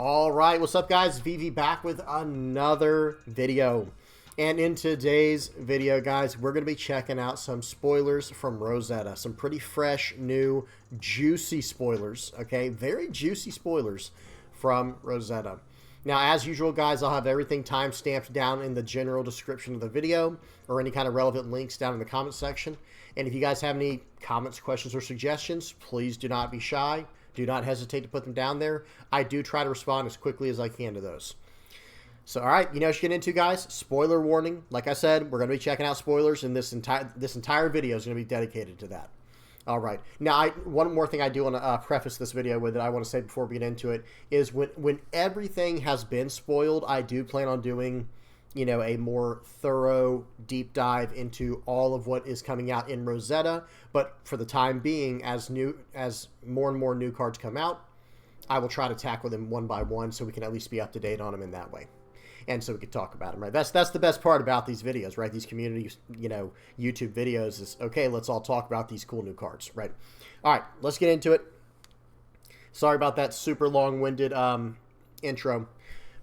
All right, what's up guys? VV back with another video. And in today's video, guys, we're going to be checking out some spoilers from Rosetta. Some pretty fresh, new, juicy spoilers, okay? Very juicy spoilers from Rosetta. Now, as usual, guys, I'll have everything time-stamped down in the general description of the video or any kind of relevant links down in the comment section. And if you guys have any comments, questions, or suggestions, please do not be shy. Do not hesitate to put them down there. I do try to respond as quickly as I can to those. So, all right, you know what you get into, guys. Spoiler warning. Like I said, we're going to be checking out spoilers, and this entire video is going to be dedicated to that. All right. Now, one more thing I do want to preface this video with that I want to say before we get into it is when everything has been spoiled, I do plan on doing, you know, a more thorough deep dive into all of what is coming out in Rosetta. But for the time being, as more and more new cards come out, I will try to tackle them one by one so we can at least be up to date on them in that way. And so we could talk about them, right? That's the best part about these videos, right? These community, you know, YouTube videos is, okay, let's all talk about these cool new cards, right? All right, let's get into it. Sorry about that super long-winded intro,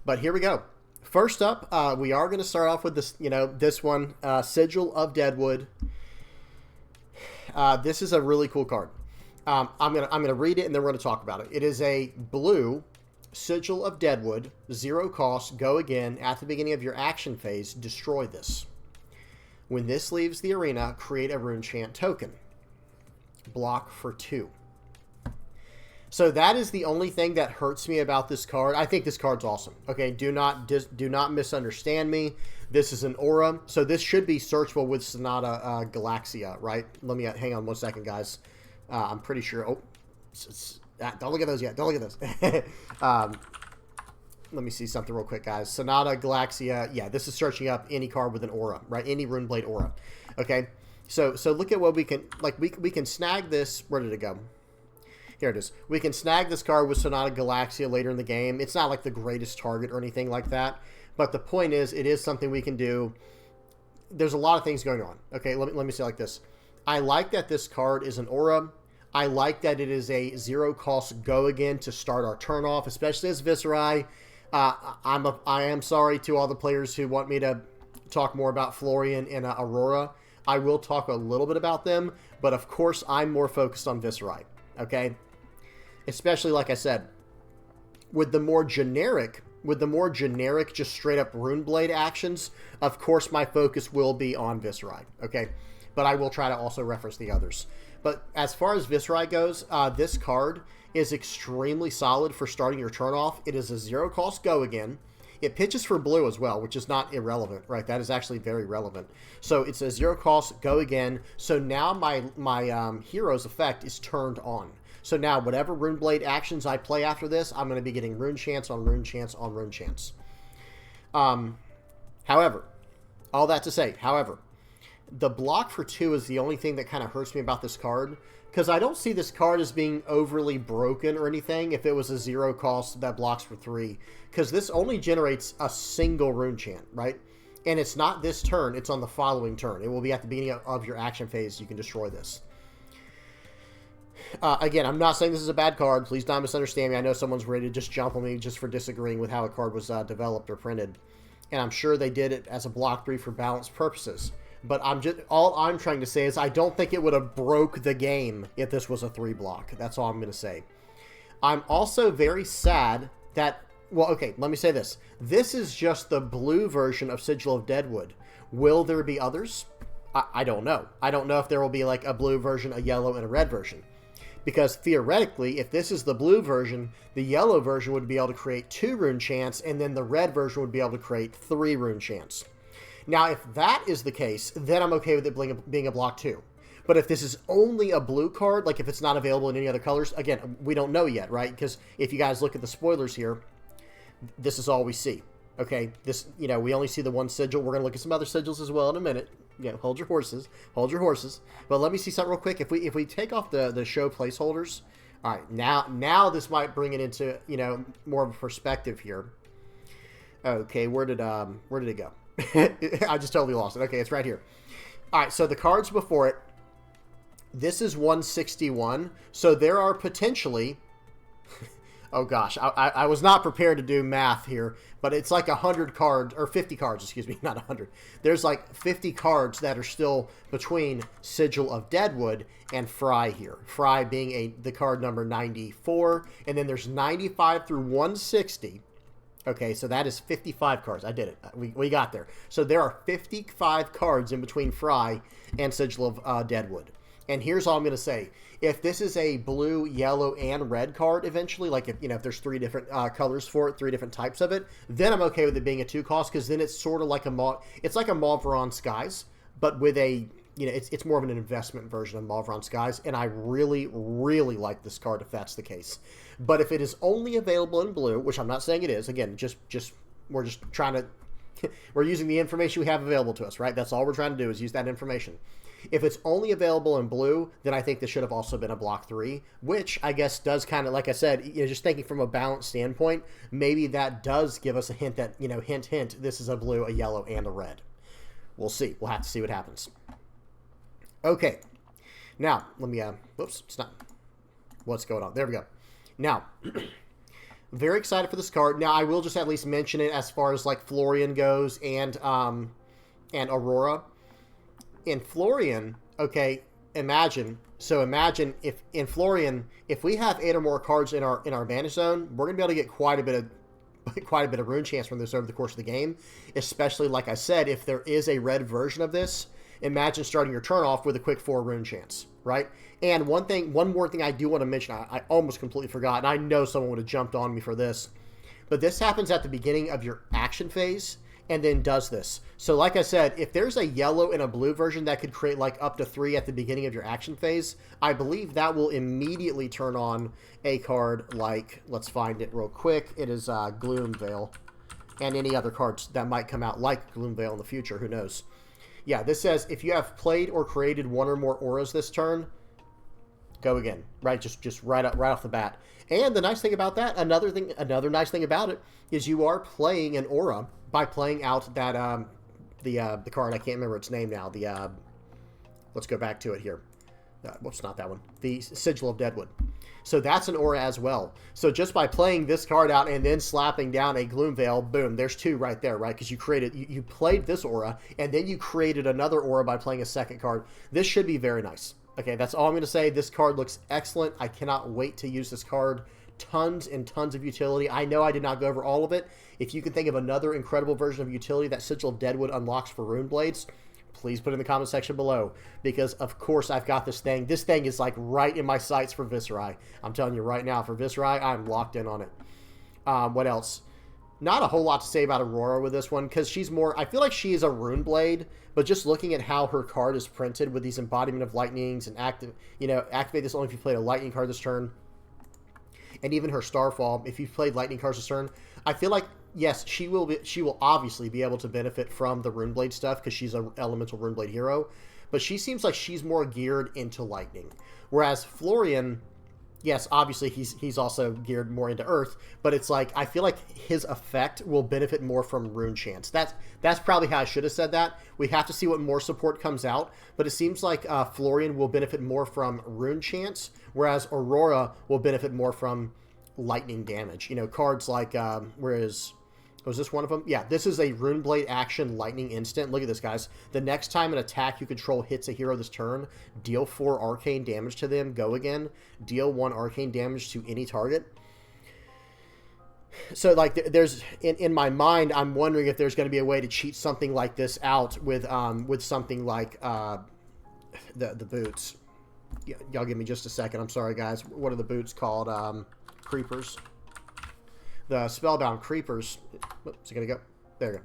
but here we go. First up, we are going to start off with this, you know, this one, Sigil of Deadwood. This is a really cool card. I'm gonna read it and then we're gonna talk about it. It is a blue Sigil of Deadwood, 0 cost, go again. At the beginning of your action phase, destroy this. When this leaves the arena, create a rune chant token. Block for 2. So that is the only thing that hurts me about this card. I think this card's awesome. Okay, do not misunderstand me. This is an aura, so this should be searchable with Sonata Galaxia, right? Let me hang on one second, guys. I'm pretty sure. Oh, don't look at those yet. Don't look at those. Let me see something real quick, guys. Sonata Galaxia. Yeah, this is searching up any card with an aura, right? Any Runeblade aura. Okay, so look at what we can we can snag this. Where did it go? Here it is. We can snag this card with Sonata Galaxia later in the game. It's not like the greatest target or anything like that. But the point is, it is something we can do. There's a lot of things going on. Okay, let me say it like this. I like that this card is an aura. I like that it is a 0 cost go again to start our turn off, especially as Viserai. I am sorry to all the players who want me to talk more about Florian and Aurora. I will talk a little bit about them, but of course I'm more focused on Viserai. Okay? Especially, like I said, with the more generic, just straight up Runeblade actions, of course my focus will be on Viserai, okay? But I will try to also reference the others. But as far as Viserai goes, this card is extremely solid for starting your turn off. It is a 0 cost go again. It pitches for blue as well, which is not irrelevant, right? That is actually very relevant. So it's a 0 cost go again. So now my hero's effect is turned on. So now, whatever Runeblade actions I play after this, I'm going to be getting Rune Chants on Rune Chants on Rune Chants. However, all that to say, however, the block for 2 is the only thing that kind of hurts me about this card, because I don't see this card as being overly broken or anything if it was a 0 cost that blocks for 3, because this only generates a single Rune Chant, right? And it's not this turn, it's on the following turn. It will be at the beginning of your action phase, you can destroy this. Again, I'm not saying this is a bad card. Please don't misunderstand me. I know someone's ready to just jump on me just for disagreeing with how a card was developed or printed. And I'm sure they did it as a block 3 for balance purposes. But all I'm trying to say is I don't think it would have broke the game if this was a 3 block. That's all I'm going to say. I'm also very sad that, well, okay, let me say this. This is just the blue version of Sigil of Deadwood. Will there be others? I don't know. I don't know if there will be like a blue version, a yellow, and a red version. Because theoretically, if this is the blue version, the yellow version would be able to create 2 Rune Chants, and then the red version would be able to create 3 Rune Chants. Now, if that is the case, then I'm okay with it being a block 2. But if this is only a blue card, like if it's not available in any other colors, again, we don't know yet, right? Because if you guys look at the spoilers here, this is all we see. Okay, this, you know, we only see the one sigil. We're going to look at some other sigils as well in a minute. Yeah, hold your horses. Hold your horses. But let me see something real quick. If we take off the show placeholders, all right, now this might bring it into, you know, more of a perspective here. Okay, where did it go? I just totally lost it. Okay, it's right here. All right, so the cards before it, This is 161, so there are potentially Oh gosh, I was not prepared to do math here, but it's like 100 cards, or 50 cards, excuse me, not 100. There's like 50 cards that are still between Sigil of Deadwood and Fry here. Fry being the card number 94, and then there's 95 through 160. Okay, so that is 55 cards. I did it. We got there. So there are 55 cards in between Fry and Sigil of Deadwood. And here's all I'm going to say. If this is a blue, yellow, and red card eventually, like if there's 3 different colors for it, 3 different types of it, then I'm okay with it being a 2 cost, because then it's sort of like it's like a Mauveron Skies, but with a, it's more of an investment version of Mauveron Skies, and I really, really like this card if that's the case. But if it is only available in blue, which I'm not saying it is, again, we're just trying to, we're using the information we have available to us, right? That's all we're trying to do is use that information. If it's only available in blue, then I think this should have also been a block 3, which I guess does kind of, like I said, just thinking from a balance standpoint, maybe that does give us a hint that, hint, hint, this is a blue, a yellow, and a red. We'll see. We'll have to see what happens. Okay. Now, let me, whoops, it's not, what's going on? There we go. Now, very excited for this card. Now, I will just at least mention it as far as like Florian goes and Aurora. In Florian, okay, imagine if in Florian, if we have 8 or more cards in our advantage zone, we're gonna be able to get quite a bit of rune chance from this over the course of the game. Especially, like I said, if there is a red version of this, imagine starting your turn off with a quick 4 rune chance, right? And one more thing I do want to mention, I almost completely forgot, and I know someone would have jumped on me for this, but this happens at the beginning of your action phase, and then does this. So like I said, if there's a yellow and a blue version that could create like up to 3 at the beginning of your action phase, I believe that will immediately turn on a card like, let's find it real quick, it is Gloomveil, and any other cards that might come out like Gloomveil in the future, who knows. Yeah, this says, if you have played or created 1 or more auras this turn, go again, right? Just right off the bat. And the nice thing about that, another nice thing about it, is you are playing an aura by playing out that the card, I can't remember its name now. Let's go back to it here. Whoops, not that one. The Sigil of Deadwood. So that's an aura as well. So just by playing this card out and then slapping down a Gloomveil, boom, there's 2 right there, right? Because you played this aura, and then you created another aura by playing a second card. This should be very nice. Okay, that's all I'm going to say. This card looks excellent. I cannot wait to use this card. Tons and tons of utility. I know I did not go over all of it. If you can think of another incredible version of utility that Sigil of Deadwood unlocks for Rune Blades, please put it in the comment section below, because of course I've got this thing. This thing is like right in my sights for Viserai. I'm telling you right now, for Viserai, I'm locked in on it. What else? Not a whole lot to say about Aurora with this one, because she's more, I feel like she is a Rune Blade, but just looking at how her card is printed with these embodiment of lightnings and activate this only if you played a lightning card this turn. And even her Starfall, if you've played lightning cards this turn, I feel like, yes, she will obviously be able to benefit from the Runeblade stuff because she's an elemental Runeblade hero, but she seems like she's more geared into lightning. Whereas Florian, yes, obviously he's also geared more into Earth, but it's like, I feel like his effect will benefit more from Rune Chance. That's probably how I should have said that. We have to see what more support comes out, but it seems like Florian will benefit more from Rune Chance, whereas Aurora will benefit more from lightning damage. Cards like, was this one of them? Yeah, this is a Runeblade action lightning instant. Look at this, guys. The next time an attack you control hits a hero this turn, deal 4 arcane damage to them, go again. Deal 1 arcane damage to any target. So, like, there's, in my mind, I'm wondering if there's going to be a way to cheat something like this out with something like the boots. Y'all give me just a second. I'm sorry, guys. What are the boots called? Creepers. The Spellbound Creepers. Oops, is it going to go? There you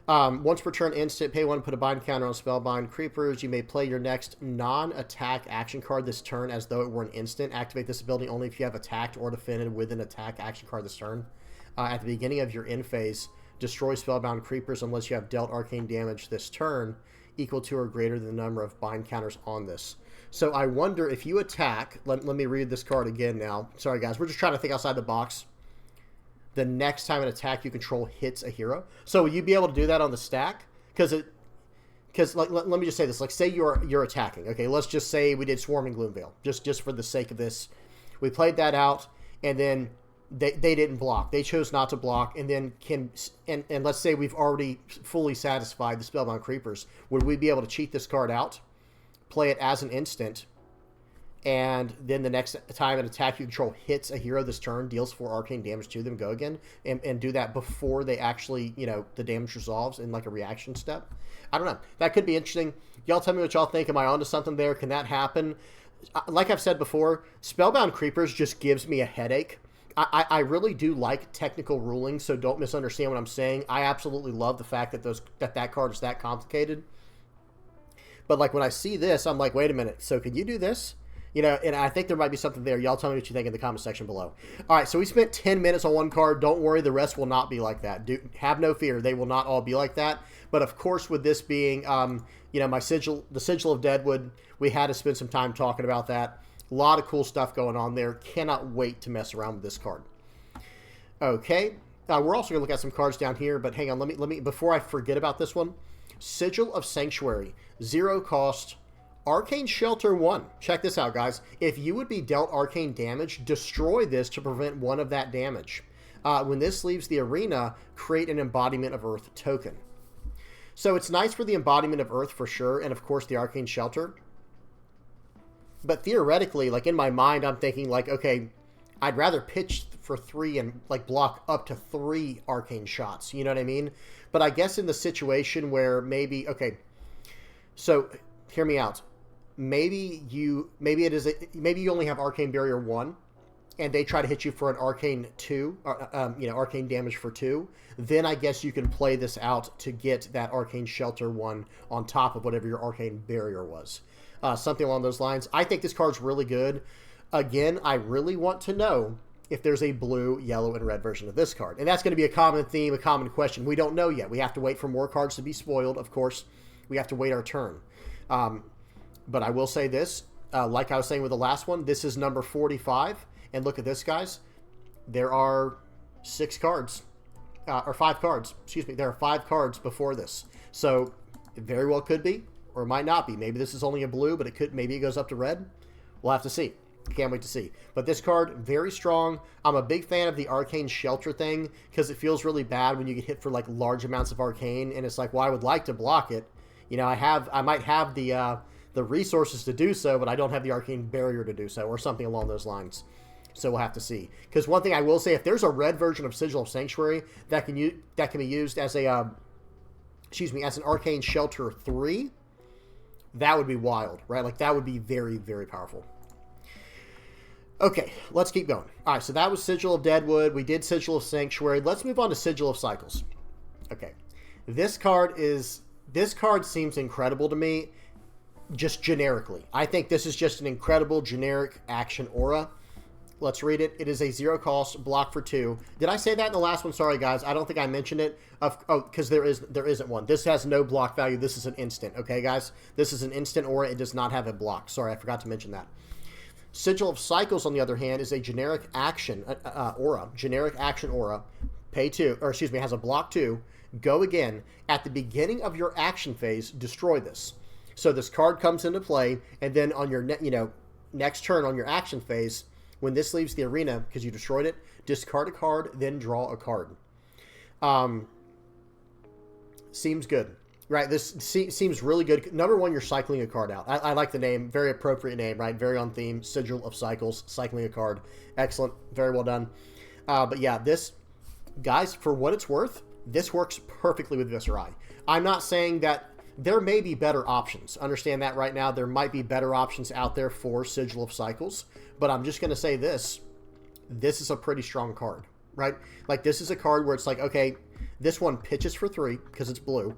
go. Once per turn instant, pay 1, put a bind counter on Spellbound Creepers. You may play your next non-attack action card this turn as though it were an instant. Activate this ability only if you have attacked or defended with an attack action card this turn. At the beginning of your end phase, destroy Spellbound Creepers unless you have dealt arcane damage this turn equal to or greater than the number of bind counters on this. So I wonder if you attack, let me read this card again now. Sorry, guys. We're just trying to think outside the box. The next time an attack you control hits a hero. So will you be able to do that on the stack? Because like, let me just say this. Like, say you're attacking. Okay, let's just say we did Swarming Gloomveil. Just for the sake of this. We played that out, and then they didn't block. They chose not to block, and then and let's say we've already fully satisfied the Spellbound Creepers. Would we be able to cheat this card out, play it as an instant, and then the next time an attack you control hits a hero this turn, deals 4 arcane damage to them, go again, and do that before they actually, the damage resolves in like a reaction step? I don't know. That could be interesting. Y'all tell me what y'all think. Am I onto something there? Can that happen? Like I've said before, Spellbound Creepers just gives me a headache. I really do like technical ruling, so don't misunderstand what I'm saying. I absolutely love the fact that that card is that complicated. But like when I see this, I'm like, wait a minute. So can you do this? And I think there might be something there. Y'all tell me what you think in the comment section below. All right, so we spent 10 minutes on one card. Don't worry, the rest will not be like that. Have no fear. They will not all be like that. But of course, with this being, the Sigil of Deadwood, we had to spend some time talking about that. A lot of cool stuff going on there. Cannot wait to mess around with this card. Okay, we're also going to look at some cards down here, but hang on, let me before I forget about this one. Sigil of Sanctuary, 0 cost, Arcane Shelter 1. Check this out, guys. If you would be dealt arcane damage, destroy this to prevent 1 of that damage. When this leaves the arena, create an Embodiment of Earth token. So it's nice for the Embodiment of Earth for sure, and of course the Arcane Shelter. But theoretically, like in my mind, I'm thinking like, okay, I'd rather pitch for 3 and like block up to 3 arcane shots. You know what I mean? But I guess in the situation where maybe, okay, so hear me out. Maybe you only have Arcane Barrier 1, and they try to hit you for an Arcane 2, Arcane damage for 2. Then I guess you can play this out to get that Arcane Shelter 1 on top of whatever your Arcane Barrier was. Something along those lines. I think this card's really good. Again, I really want to know if there's a blue, yellow, and red version of this card. And that's going to be a common theme, a common question. We don't know yet. We have to wait for more cards to be spoiled, of course. We have to wait our turn. But I will say this, like I was saying with the last one, this is number 45. And look at this, guys. There are 6 cards. Or 5 cards. Excuse me. There are 5 cards before this. So it very well could be. Or it might not be. Maybe this is only a blue, but maybe it goes up to red. We'll have to see. Can't wait to see. But this card, very strong. I'm a big fan of the Arcane Shelter thing because it feels really bad when you get hit for like large amounts of Arcane, and it's like, well, I would like to block it. I might have the resources to do so, but I don't have the Arcane Barrier to do so, or something along those lines. So we'll have to see. Because one thing I will say, if there's a red version of Sigil of Sanctuary that can be used as as an Arcane Shelter 3. That would be wild, right? Like, that would be very, very powerful. Okay, let's keep going. All right, so that was Sigil of Deadwood. We did Sigil of Sanctuary. Let's move on to Sigil of Cycles. Okay, this card seems incredible to me, just generically. I think this is just an incredible generic action aura. Let's read it. It is a 0 cost, block for 2. Did I say that in the last one? Sorry, guys. I don't think I mentioned it. Because there isn't one. This has no block value. This is an instant. Okay, guys? This is an instant aura. It does not have a block. Sorry, I forgot to mention that. Sigil of Cycles, on the other hand, is a generic action aura. Generic action aura. Pay 2. Or, excuse me, has a block 2. Go again. At the beginning of your action phase, destroy this. So this card comes into play, and then on your next turn on your action phase, when this leaves the arena, because you destroyed it, discard a card, then draw a card. Seems good, right? This seems really good. Number 1, you're cycling a card out. I like the name. Very appropriate name, right? Very on theme. Sigil of Cycles, cycling a card. Excellent. Very well done. But yeah, this, guys, for what it's worth, this works perfectly with Viserai. I'm not saying that there may be better options. Understand that right now. There might be better options out there for Sigil of Cycles. But I'm just going to say this. This is a pretty strong card, right? Like, this is a card where it's like, okay, this one pitches for 3 because it's blue.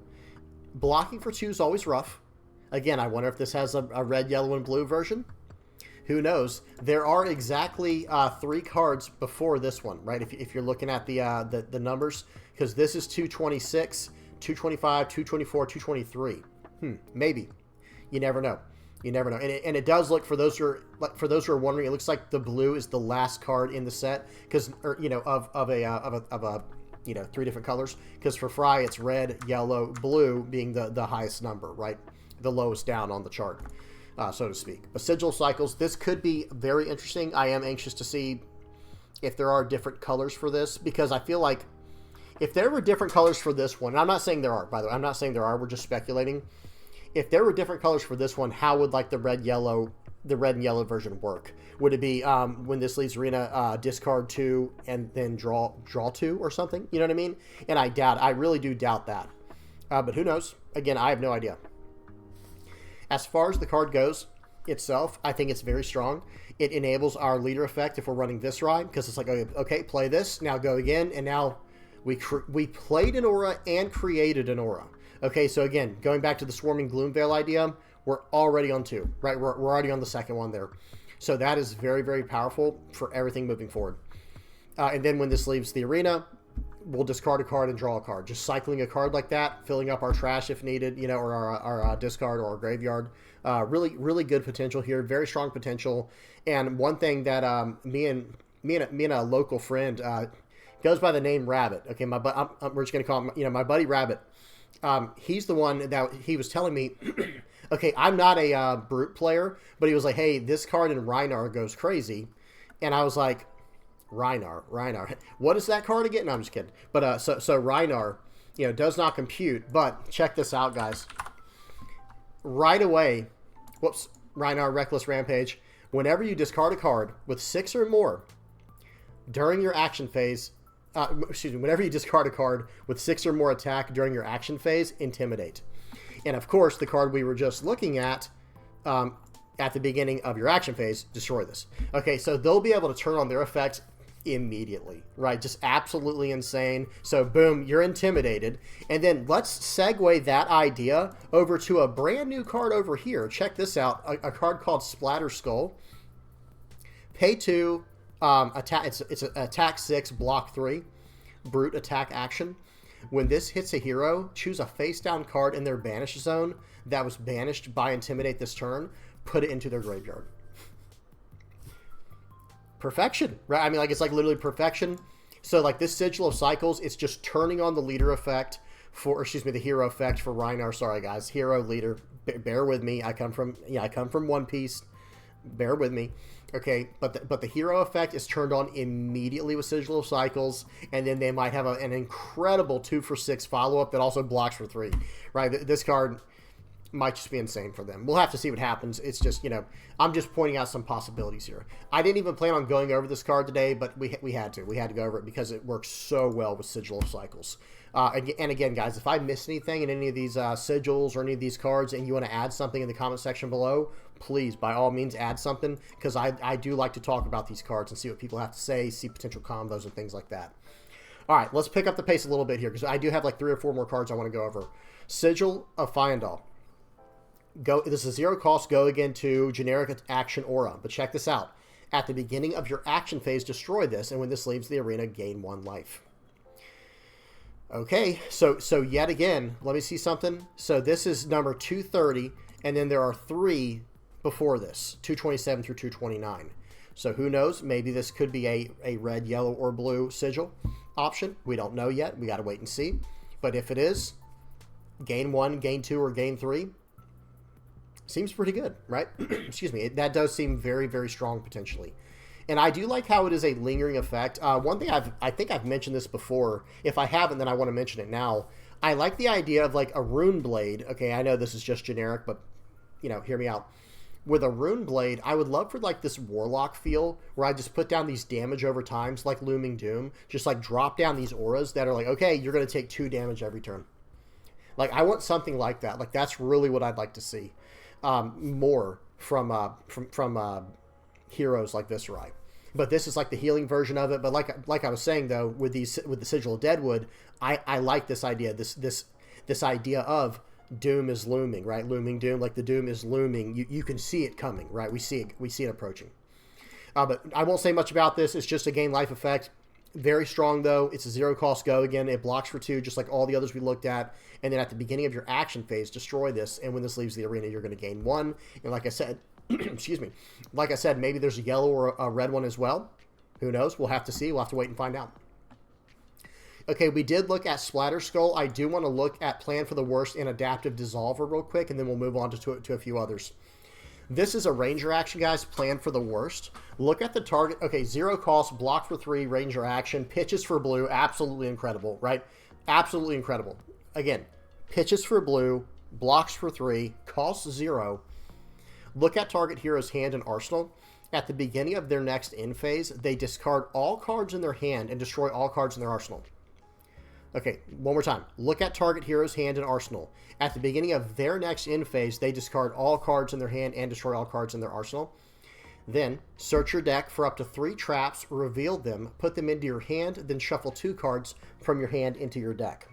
Blocking for 2 is always rough. Again, I wonder if this has a red, yellow, and blue version. Who knows? There are exactly 3 cards before this one, right? If you're looking at the numbers. Because this is 226, 225, 224, 223. Maybe. You never know. You never know. And it does look, for those who are wondering, it looks like the blue is the last card in the set, because of a 3 different colors. Because for Fry, it's red, yellow, blue being the highest number, right? The lowest down on the chart, so to speak. But Sigil Cycles, this could be very interesting. I am anxious to see if there are different colors for this, because I feel like if there were different colors for this one, and I'm not saying there are, by the way, I'm not saying there are, we're just speculating. If there were different colors for this one, how would like the red and yellow version work? Would it be when this leaves arena, discard 2 and then draw 2 or something? You know what I mean? And I really do doubt that. But who knows? Again, I have no idea. As far as the card goes itself, I think it's very strong. It enables our leader effect if we're running Viserai, because it's like, okay, play this, now go again, and now we played an aura and created an aura. Okay, so again, going back to the Swarming Gloomveil idea, we're already on 2, right? We're already on the second one there. So that is very, very powerful for everything moving forward. And then when this leaves the arena, we'll discard a card and draw a card. Just cycling a card like that, filling up our trash if needed, you know, or our discard or our graveyard. Really, really good potential here. Very strong potential. And one thing that me and a local friend goes by the name Rabbit. Okay, we're just gonna call him, you know, my buddy Rabbit. He's the one that he was telling me. Okay, I'm not a brute player, but he was like, hey, this card in Rhinar goes crazy. And I was like, Rhinar. What is that card again? No, I'm just kidding. But so Rhinar, you know, does not compute. But check this out, guys. Right away, whoops, Rhinar Reckless Rampage. Whenever you discard a card with 6 or more during your action phase, whenever you discard a card with 6 or more attack during your action phase, Intimidate. And of course, the card we were just looking at the beginning of your action phase, destroy this. Okay, so they'll be able to turn on their effect immediately, right? Just absolutely insane. So boom, you're intimidated. And then let's segue that idea over to a brand new card over here. Check this out, a card called Splatter Skull. Pay 2, attack. It's an attack 6, block 3, brute attack action. When this hits a hero, choose a face-down card in their banish zone that was banished by Intimidate this turn. Put it into their graveyard. Perfection, right? I mean, like, it's like literally perfection. So, like, this Sigil of Cycles, it's just turning on the leader effect the hero effect for Rhinar. Sorry, guys. Hero, leader. Bear with me. I come from One Piece. Bear with me. Okay, but the hero effect is turned on immediately with Sigil of Cycles, and then they might have an incredible 2-for-6 follow-up that also blocks for 3, right? This card might just be insane for them. We'll have to see what happens. It's just, you know, I'm just pointing out some possibilities here. I didn't even plan on going over this card today, but we had to. We had to go over it because it works so well with Sigil of Cycles. And again, guys, if I miss anything in any of these sigils or any of these cards and you want to add something in the comment section below, please, by all means, add something, because I do like to talk about these cards and see what people have to say, see potential combos and things like that. All right, let's pick up the pace a little bit here, because I do have like 3 or 4 more cards I want to go over. Sigil of Fyendal. This is 0 cost, go again to generic action aura. But check this out. At the beginning of your action phase, destroy this, and when this leaves the arena, gain 1 life. Okay, so yet again, let me see something. So this is number 230, and then there are 3 before this, 227 through 229. So who knows? Maybe this could be a red, yellow, or blue sigil option. We don't know yet. We got to wait and see. But if it is, gain 1, gain 2, or gain 3, seems pretty good, right? Excuse me. That does seem very, very strong potentially. And I do like how it is a lingering effect. One thing I think I've mentioned this before. If I haven't, then I want to mention it now. I like the idea of like a rune blade. Okay, I know this is just generic, but, you know, hear me out. With a rune blade, I would love for like this warlock feel where I just put down these damage over times like Looming Doom. Just like drop down these auras that are like, okay, you're going to take 2 damage every turn. Like, I want something like that. Like, that's really what I'd like to see. More from heroes like Viserai. But this is like the healing version of it. But like I was saying though, with the Sigil of Deadwood, I like this idea. This idea of doom is looming, right? Looming doom, like the doom is looming. You can see it coming, right? We see it approaching. But I won't say much about this. It's just a gain life effect. Very strong though. It's a 0 cost go again. It blocks for 2, just like all the others we looked at. And then at the beginning of your action phase, destroy this. And when this leaves the arena, you're going to gain 1. And like I said, excuse me. Like I said, maybe there's a yellow or a red one as well. Who knows? We'll have to see. We'll have to wait and find out. Okay, we did look at Splatter Skull. I do want to look at Plan for the Worst and Adaptive Dissolver real quick, and then we'll move on to a few others. This is a Ranger action, guys. Plan for the worst. Look at the target. Okay, 0 cost, block for 3, Ranger action, pitches for blue. Absolutely incredible, right? Absolutely incredible. Again, pitches for blue, blocks for 3, costs 0. Look at target hero's hand and arsenal. At the beginning of their next end phase, they discard all cards in their hand and destroy all cards in their arsenal. Okay, one more time. Look at target hero's hand and arsenal. At the beginning of their next end phase, they discard all cards in their hand and destroy all cards in their arsenal. Then, search your deck for up to 3 traps, reveal them, put them into your hand, then shuffle 2 cards from your hand into your deck.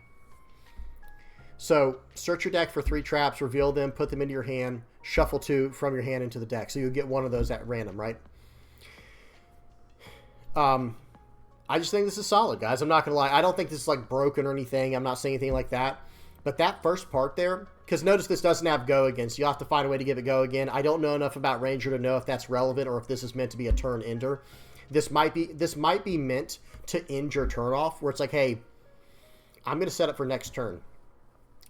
So, search your deck for 3 traps, reveal them, put them into your hand, shuffle 2 from your hand into the deck. So you'll get one of those at random, right? I just think this is solid, guys. I'm not going to lie. I don't think this is like broken or anything. I'm not saying anything like that. But that first part there, because notice this doesn't have go again, so you'll have to find a way to give it go again. I don't know enough about Ranger to know if that's relevant or if this is meant to be a turn ender. This might be meant to end your turn off, where it's like, hey, I'm going to set up for next turn.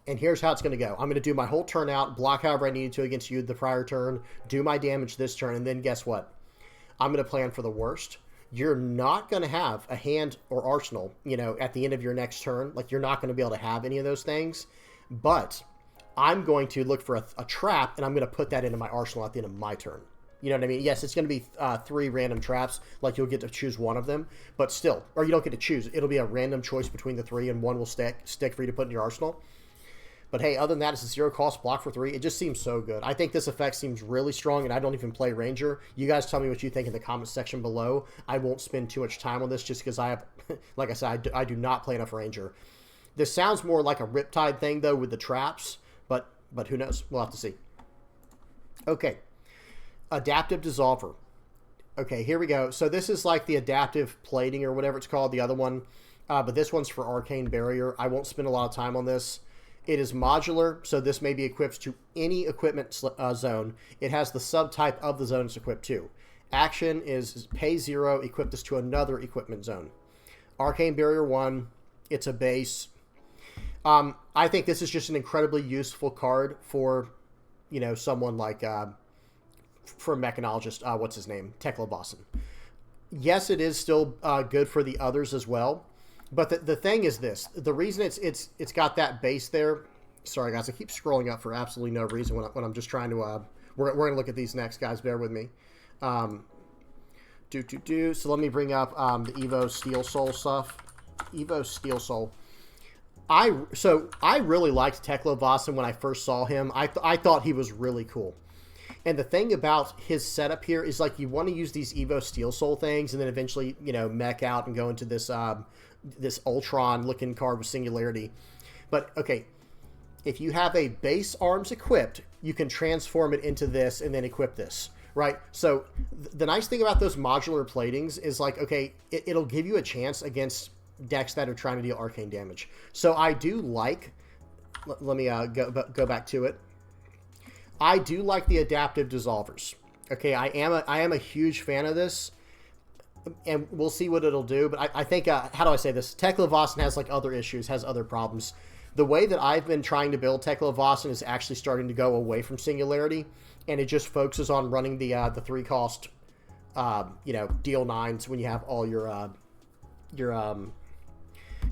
And here's how it's going to go. I'm going to do my whole turn out, block however I needed to against you the prior turn, do my damage this turn, and then guess what? I'm going to plan for the worst. You're not going to have a hand or arsenal, at the end of your next turn. Like, you're not going to be able to have any of those things. But I'm going to look for a trap, and I'm going to put that into my arsenal at the end of my turn. You know what I mean? Yes, it's going to be 3 random traps. Like, you'll get to choose one of them. But still, or you don't get to choose. It'll be a random choice between the 3, and one will stick for you to put in your arsenal. But hey, other than that, it's a 0 cost block for 3. It just seems so good. I think this effect seems really strong, and I don't even play Ranger. You guys tell me what you think in the comment section below. I won't spend too much time on this just because I have, like I said, I do not play enough Ranger. This sounds more like a Riptide thing, though, with the traps, but who knows? We'll have to see. Okay. Adaptive Dissolver. Okay, here we go. So this is like the adaptive plating or whatever it's called, the other one. But this one's for Arcane Barrier. I won't spend a lot of time on this. It is modular, so this may be equipped to any equipment zone. It has the subtype of the zone it's equipped to. Action is pay 0, equip this to another equipment zone. Arcane Barrier 1, it's a base. I think this is just an incredibly useful card for, someone like, for a mechanologist, what's his name? Tekla. Yes, it is still good for the others as well. But the thing is this. The reason it's got that base there. Sorry, guys. I keep scrolling up for absolutely no reason when I'm just trying to... we're going to look at these next, guys. Bear with me. So let me bring up the Evo Steel Soul stuff. Evo Steel Soul. I really liked Tekla when I first saw him. I thought he was really cool. And the thing about his setup here is, like, you want to use these Evo Steel Soul things and then eventually, mech out and go into this this Ultron-looking card with Singularity. But, okay, if you have a base arms equipped, you can transform it into this and then equip this, right? So the nice thing about those modular platings is, like, okay, it'll give you a chance against decks that are trying to deal arcane damage. So I do like... Let me go back to it. I do like the adaptive dissolvers. Okay, I am a huge fan of this, and we'll see what it'll do. But I think, how do I say this? Tekla has like other issues, has other problems. The way that I've been trying to build Tekla is actually starting to go away from Singularity, and it just focuses on running the 3 cost, deal 9s when you have all your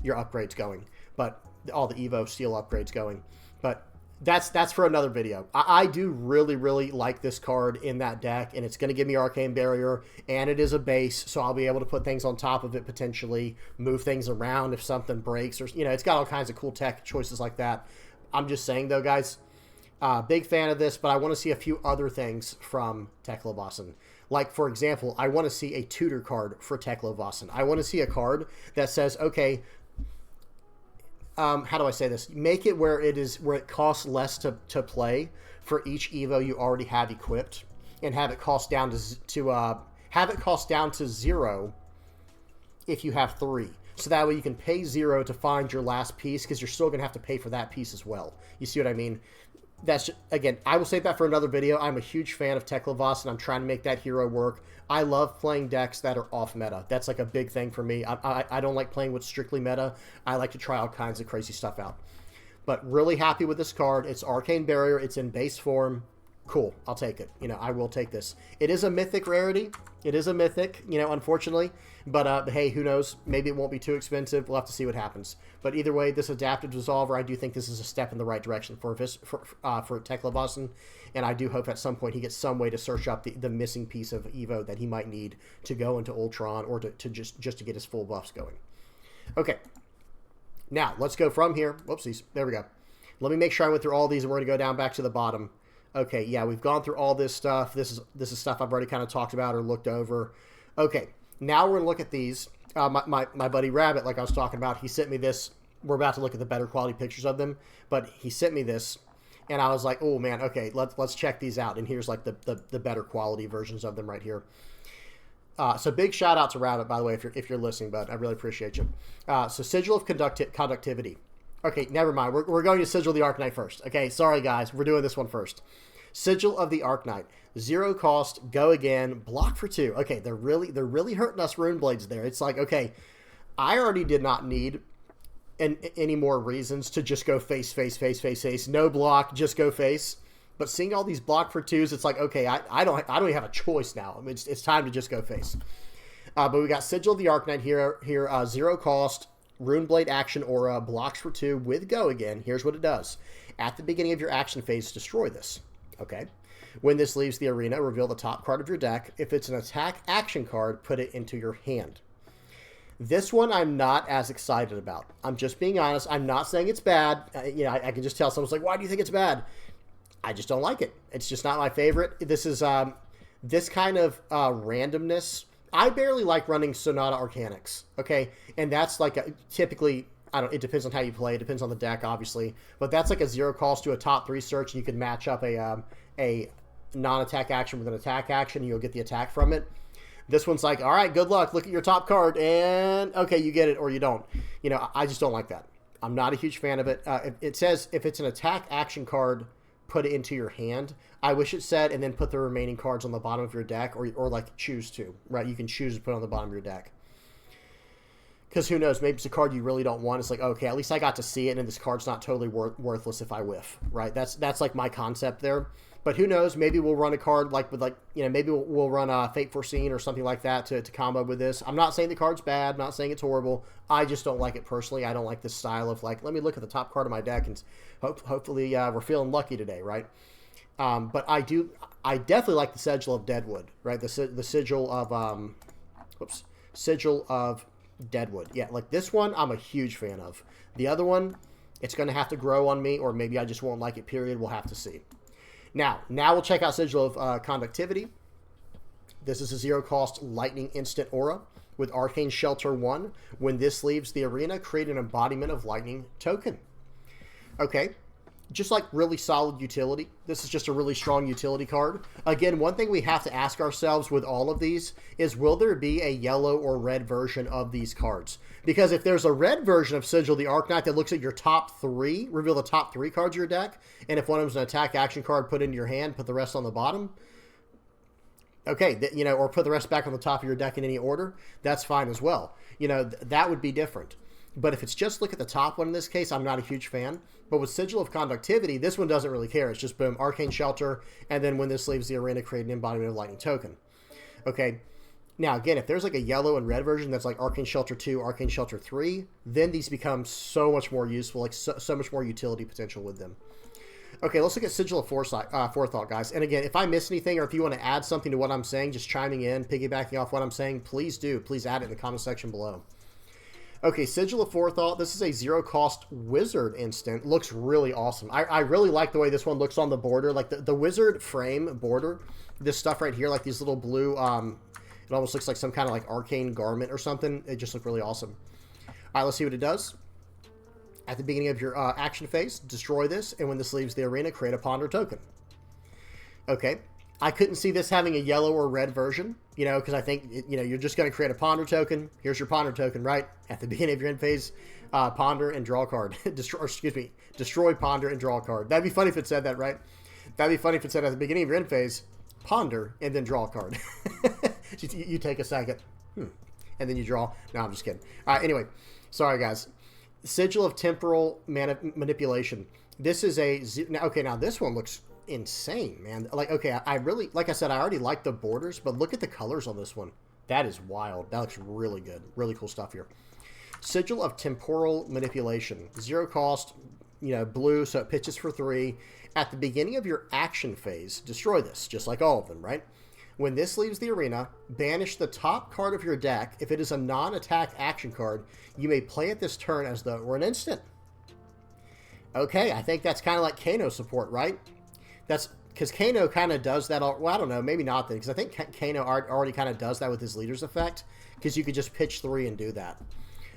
upgrades going, but all the Evo Steel upgrades going, but. That's for another video. I do really, really like this card in that deck, and it's going to give me Arcane Barrier, and it is a base, so I'll be able to put things on top of it potentially, move things around if something breaks, or, it's got all kinds of cool tech choices like that. I'm just saying, though, guys, big fan of this, but I want to see a few other things from Tekla. Like, for example, I want to see a tutor card for Tekla. I want to see a card that says, okay, how do I say this? Make it where it costs less to play for each Evo you already have equipped, and have it cost down to 0 if you have 3. So that way you can pay 0 to find your last piece, because you're still going to have to pay for that piece as well. You see what I mean? That's just, again, I will save that for another video. I'm a huge fan of Tekla, and I'm trying to make that hero work. I love playing decks that are off meta. That's like a big thing for me. I don't like playing with strictly meta. I like to try all kinds of crazy stuff out. But really happy with this card. It's Arcane Barrier. It's in base form. Cool. I'll take it. You know, I will take this. It is a mythic rarity. It is a mythic, you know, unfortunately. But hey, who knows? Maybe it won't be too expensive. We'll have to see what happens. But either way, this adaptive dissolver, I do think this is a step in the right direction for Tekla Boston. And I do hope at some point he gets some way to search up the missing piece of Evo that he might need to go into Ultron or to just to get his full buffs going. Okay. Now, let's go from here. Whoopsies. There we go. Let me make sure I went through all these, and we're going to go down back to the bottom. Okay, yeah, we've gone through all this stuff. This is stuff I've already kind of talked about or looked over. Okay, now we're going to look at these. My buddy Rabbit, like I was talking about, he sent me this. We're about to look at the better quality pictures of them, but he sent me this, and I was like, oh, man, okay, let's check these out. And here's, like, the better quality versions of them right here. So big shout out to Rabbit, by the way, if you're listening, bud. I really appreciate you. So Sigil of Conductivity. Okay, never mind. We're going to Sigil of the Arcanite first. Okay, sorry, guys. We're doing this one first. Sigil of the Arcanite. 0 cost, go again, block for 2. Okay, they're really hurting us Rune Blades there. It's like, okay, I already did not need any more reasons to just go face. No block, just go face. But seeing all these block for 2s, it's like, okay, I don't even have a choice now. I mean, it's time to just go face. But we got Sigil of the Arcanite here 0 cost, Runeblade action aura, blocks for 2 with go again. Here's what it does. At the beginning of your action phase, destroy this. Okay. When this leaves the arena, reveal the top card of your deck. If it's an attack action card, put it into your hand. This one I'm not as excited about. I'm just being honest. I'm not saying it's bad. You know, I can just tell someone's like, why do you think it's bad? I just don't like it. It's just not my favorite. This is this kind of randomness. I barely like running Sonata Arcanix, okay? And that's like typically, it depends on how you play. It depends on the deck, obviously. But that's like a 0 cost to a top 3 search, and you can match up a non-attack action with an attack action, and you'll get the attack from it. This one's like, all right, good luck. Look at your top card, and okay, you get it or you don't. You know, I just don't like that. I'm not a huge fan of it. It says if it's an attack action card, put it into your hand. I wish it said, and then put the remaining cards on the bottom of your deck, or like choose to, right? You can choose to put it on the bottom of your deck. Because who knows, maybe it's a card you really don't want. It's like, okay, at least I got to see it, and this card's not totally worthless if I whiff, right? That's like my concept there. But who knows, maybe we'll run a card maybe we'll run Fate Foreseen or something like that to combo with this. I'm not saying the card's bad, I'm not saying it's horrible. I just don't like it personally. I don't like this style of like, let me look at the top card of my deck and hopefully we're feeling lucky today, right? But I definitely like the Sigil of Deadwood, right? The Sigil of, Sigil of Deadwood. Yeah, like this one, I'm a huge fan of. The other one, it's going to have to grow on me, or maybe I just won't like it, period. We'll have to see. Now we'll check out Sigil of Conductivity. This is a 0 cost lightning instant aura with Arcane Shelter 1. When this leaves the arena, create an embodiment of lightning token. Okay. Just like really solid utility. This is just a really strong utility card. Again, one thing we have to ask ourselves with all of these is, will there be a yellow or red version of these cards? Because if there's a red version of Sigil the Arcanite that looks at your top 3, reveal the top 3 cards of your deck, and if one of them is an attack action card, put it into your hand, put the rest on the bottom. Okay, or put the rest back on the top of your deck in any order, that's fine as well. That would be different. But if it's just look at the top one in this case, I'm not a huge fan. But with Sigil of Conductivity, this one doesn't really care. It's just boom, Arcane Shelter, and then when this leaves the arena, create an embodiment of lightning token. Okay. Now, again, if there's like a yellow and red version that's like Arcane Shelter 2, Arcane Shelter 3, then these become so much more useful, like so much more utility potential with them. Okay, let's look at Sigil of Forethought, guys. And again, if I miss anything or if you want to add something to what I'm saying, just chiming in, piggybacking off what I'm saying, please do. Please add it in the comment section below. Okay, Sigil of Forethought. This is a 0 cost wizard instant. Looks really awesome. I really like the way this one looks on the border. Like the wizard frame border. This stuff right here, like these little blue, it almost looks like some kind of like arcane garment or something. It just looked really awesome. All right, let's see what it does. At the beginning of your action phase, destroy this. And when this leaves the arena, create a ponder token. Okay. I couldn't see this having a yellow or red version, because I think, you're just going to create a ponder token. Here's your ponder token, right? At the beginning of your end phase, ponder and draw a card. Destroy, ponder, and draw a card. That'd be funny if it said that, right? That'd be funny if it said at the beginning of your end phase, ponder, and then draw a card. You take a second, and then you draw. No, I'm just kidding. All right, anyway, sorry, guys. Sigil of Temporal Manipulation. This is now this one looks insane, man. Like, okay, I really, like I said, I already like the borders, but look at the colors on this one. That is wild. That looks really good. Really cool stuff here. Sigil of Temporal Manipulation. 0 cost, blue, so it pitches for 3. At the beginning of your action phase, destroy this, just like all of them, right? When this leaves the arena, banish the top card of your deck. If it is a non-attack action card, you may play it this turn as though it were an instant. Okay, I think that's kind of like Kano support, right? That's because Kano kind of does that. Well, I don't know, maybe not then, because I think Kano already kind of does that with his leader's effect, because you could just pitch 3 and do that.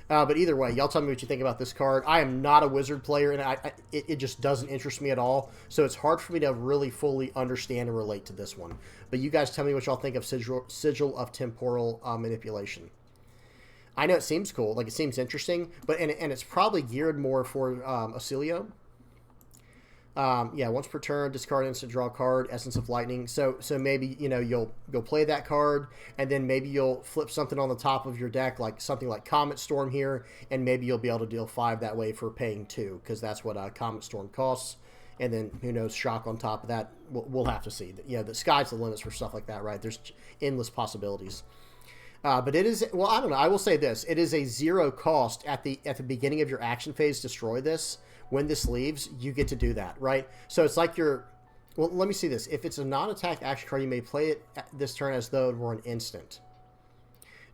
But either way, y'all tell me what you think about this card. I am not a Wizard player, and it just doesn't interest me at all. So it's hard for me to really fully understand and relate to this one. But you guys tell me what y'all think of Sigil of Temporal Manipulation. I know it seems cool, like it seems interesting, but and it's probably geared more for Acilio. Yeah, once per turn, discard instant, draw a card, Essence of Lightning. So maybe, you'll play that card, and then maybe you'll flip something on the top of your deck, like something like Comet Storm here, and maybe you'll be able to deal 5 that way for paying 2, because that's what Comet Storm costs. And then, who knows, Shock on top of that. We'll have to see. The sky's the limits for stuff like that, right? There's endless possibilities. But it is, well, I don't know. I will say this. It is a 0 cost at the beginning of your action phase, destroy this. When this leaves, you get to do that, right? So it's like well, let me see this. If it's a non-attack action card, you may play it this turn as though it were an instant.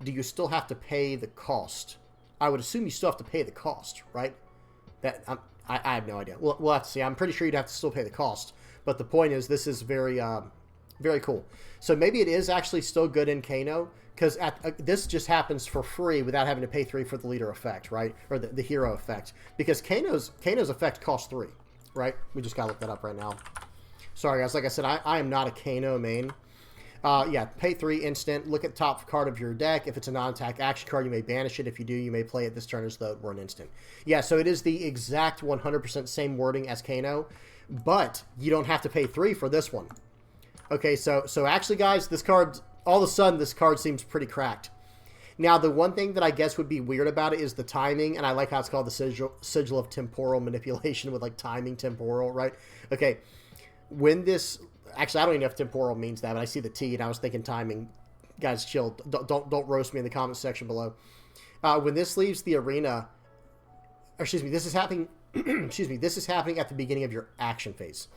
Do you still have to pay the cost? I would assume you still have to pay the cost, right? I have no idea. We'll have to see. I'm pretty sure you'd have to still pay the cost. But the point is, this is very, very cool. So maybe it is actually still good in Kano, because this just happens for free without having to pay 3 for the leader effect, right? Or the hero effect. Because Kano's effect costs 3, right? We just got to look that up right now. Sorry, guys. Like I said, I am not a Kano main. Yeah, pay 3 instant. Look at the top card of your deck. If it's a non-attack action card, you may banish it. If you do, you may play it this turn as though it were an instant. Yeah, so it is the exact 100% same wording as Kano, but you don't have to pay 3 for this one. Okay, so actually, guys, this card, all of a sudden, this card seems pretty cracked. Now, the one thing that I guess would be weird about it is the timing, and I like how it's called the Sigil of Temporal Manipulation with, like, timing temporal, right? Okay, when this... Actually, I don't even know if temporal means that, but I see the T, and I was thinking timing. Guys, chill. Don't roast me in the comments section below. When this leaves the arena... Or, excuse me, this is happening... excuse me, this is happening at the beginning of your action phase.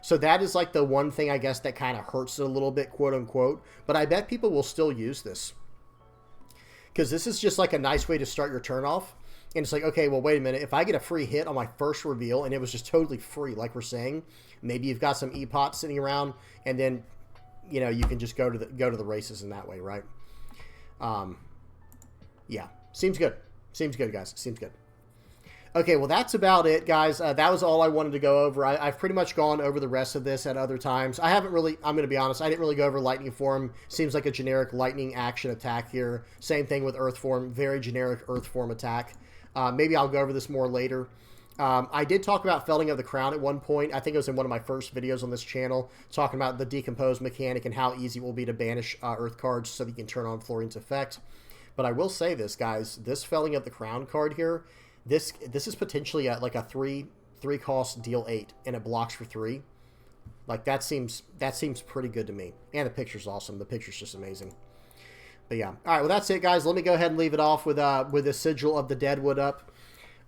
So that is like the one thing, I guess, that kind of hurts it a little bit, quote unquote. But I bet people will still use this. Because this is just like a nice way to start your turn off. And it's like, okay, well, wait a minute. If I get a free hit on my first reveal and it was just totally free, like we're saying, maybe you've got some E-Pot sitting around, and then, you can just go to the races in that way, right? Yeah, seems good. Seems good, guys. Seems good. Okay, well, that's about it, guys. That was all I wanted to go over. I've pretty much gone over the rest of this at other times. I haven't really, I'm going to be honest, I didn't really go over Lightning Form. Seems like a generic Lightning action attack here. Same thing with Earth Form, very generic Earth Form attack. Maybe I'll go over this more later. I did talk about Felling of the Crown at one point. I think it was in one of my first videos on this channel, talking about the Decompose mechanic and how easy it will be to banish Earth cards so that you can turn on Florian's effect. But I will say this, guys. This Felling of the Crown card here, this is potentially like a 3 cost deal 8, and it blocks for 3. Like, that seems pretty good to me. And the picture's awesome. The picture's just amazing. But yeah. All right, well, that's it, guys. Let me go ahead and leave it off with the Sigil of the Deadwood up.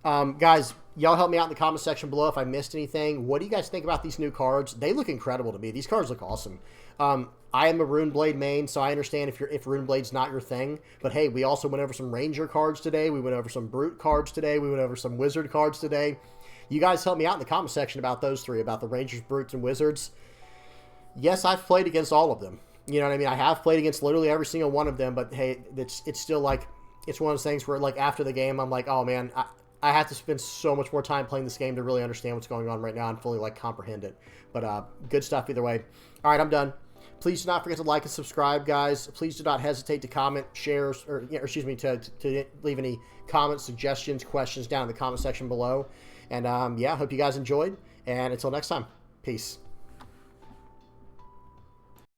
Guys, y'all help me out in the comment section below if I missed anything. What do you guys think about these new cards? They look incredible to me. These cards look awesome. I am a Runeblade main, so I understand if Runeblade's not your thing. But hey, we also went over some Ranger cards today. We went over some Brute cards today. We went over some Wizard cards today. You guys help me out in the comment section about those 3, about the Rangers, Brutes, and Wizards. Yes, I've played against all of them. You know what I mean? I have played against literally every single one of them, but hey, it's still like, it's one of those things where, like, after the game, I'm like, oh man, I have to spend so much more time playing this game to really understand what's going on right now and fully, like, comprehend it. But good stuff either way. All right, I'm done. Please do not forget to like and subscribe, guys. Please do not hesitate to comment, share, or excuse me, to leave any comments, suggestions, questions down in the comment section below. And yeah, hope you guys enjoyed. And until next time, peace.